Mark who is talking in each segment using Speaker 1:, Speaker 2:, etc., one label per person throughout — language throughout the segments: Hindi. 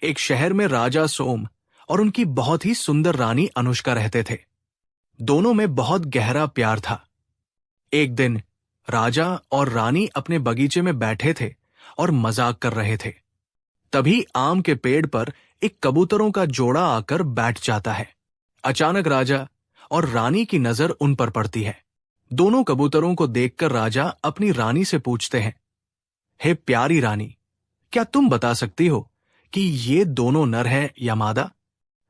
Speaker 1: एक शहर में राजा सोम और उनकी बहुत ही सुंदर रानी अनुष्का रहते थे। दोनों में बहुत गहरा प्यार था। एक दिन राजा और रानी अपने बगीचे में बैठे थे और मजाक कर रहे थे। तभी आम के पेड़ पर एक कबूतरों का जोड़ा आकर बैठ जाता है। अचानक राजा और रानी की नजर उन पर पड़ती है। दोनों कबूतरों को देखकर राजा अपनी रानी से पूछते हैं, हे प्यारी रानी, क्या तुम बता सकती हो कि ये दोनों नर हैं या मादा?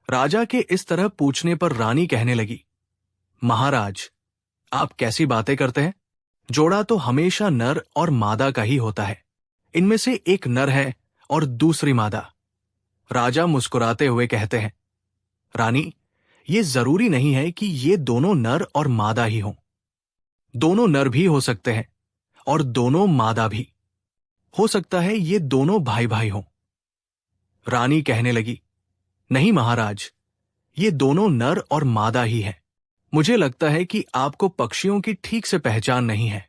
Speaker 1: राजा के इस तरह पूछने पर रानी कहने लगी, महाराज, आप कैसी बातें करते हैं? जोड़ा तो हमेशा नर और मादा का ही होता है। इनमें से एक नर है और दूसरी मादा। राजा मुस्कुराते हुए कहते हैं, रानी, ये जरूरी नहीं है कि ये दोनों नर और मादा ही हों। दोनों नर भी हो सकते हैं और दोनों मादा भी। हो सकता है ये दोनों भाई भाई हों। रानी कहने लगी, नहीं महाराज, ये दोनों नर और मादा ही हैं। मुझे लगता है कि आपको पक्षियों की ठीक से पहचान नहीं है।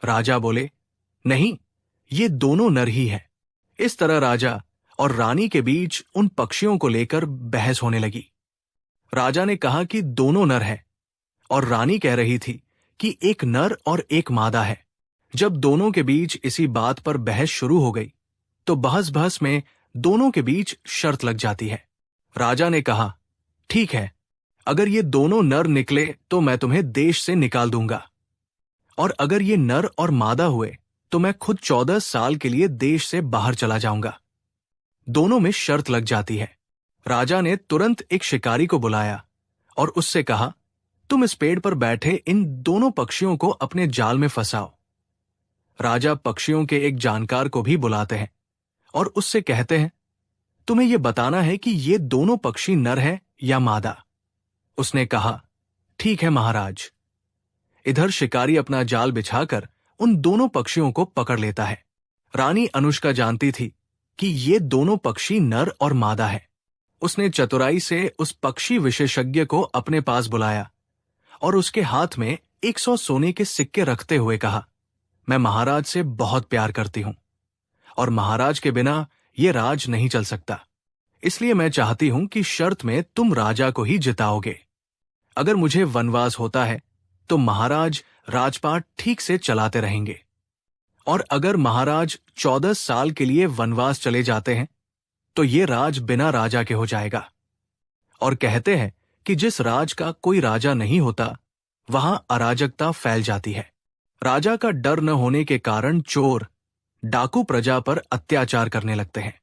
Speaker 1: राजा बोले, नहीं, ये दोनों नर ही हैं। इस तरह राजा और रानी के बीच उन पक्षियों को लेकर बहस होने लगी। राजा ने कहा कि दोनों नर हैं और रानी कह रही थी कि एक नर और एक मादा है। जब दोनों के बीच इसी बात पर बहस शुरू हो गई तो बहस बहस में दोनों के बीच शर्त लग जाती है। राजा ने कहा, ठीक है, अगर ये दोनों नर निकले तो मैं तुम्हें देश से निकाल दूंगा, और अगर ये नर और मादा हुए तो मैं खुद 14 साल के लिए देश से बाहर चला जाऊंगा। दोनों में शर्त लग जाती है। राजा ने तुरंत एक शिकारी को बुलाया और उससे कहा, तुम इस पेड़ पर बैठे इन दोनों पक्षियों को अपने जाल में फंसाओ। राजा पक्षियों के एक जानकार को भी बुलाते हैं और उससे कहते हैं, तुम्हें यह बताना है कि ये दोनों पक्षी नर हैं या मादा। उसने कहा, ठीक है महाराज। इधर शिकारी अपना जाल बिछाकर उन दोनों पक्षियों को पकड़ लेता है। रानी अनुष्का जानती थी कि ये दोनों पक्षी नर और मादा है। उसने चतुराई से उस पक्षी विशेषज्ञ को अपने पास बुलाया और उसके हाथ में 100 सोने के सिक्के रखते हुए कहा, मैं महाराज से बहुत प्यार करती हूं और महाराज के बिना यह राज नहीं चल सकता। इसलिए मैं चाहती हूं कि शर्त में तुम राजा को ही जिताओगे। अगर मुझे वनवास होता है तो महाराज राजपाट ठीक से चलाते रहेंगे, और अगर महाराज 14 साल के लिए वनवास चले जाते हैं तो ये राज बिना राजा के हो जाएगा। और कहते हैं कि जिस राज का कोई राजा नहीं होता वहां अराजकता फैल जाती है। राजा का डर न होने के कारण चोर, डाकू प्रजा पर अत्याचार करने लगते हैं।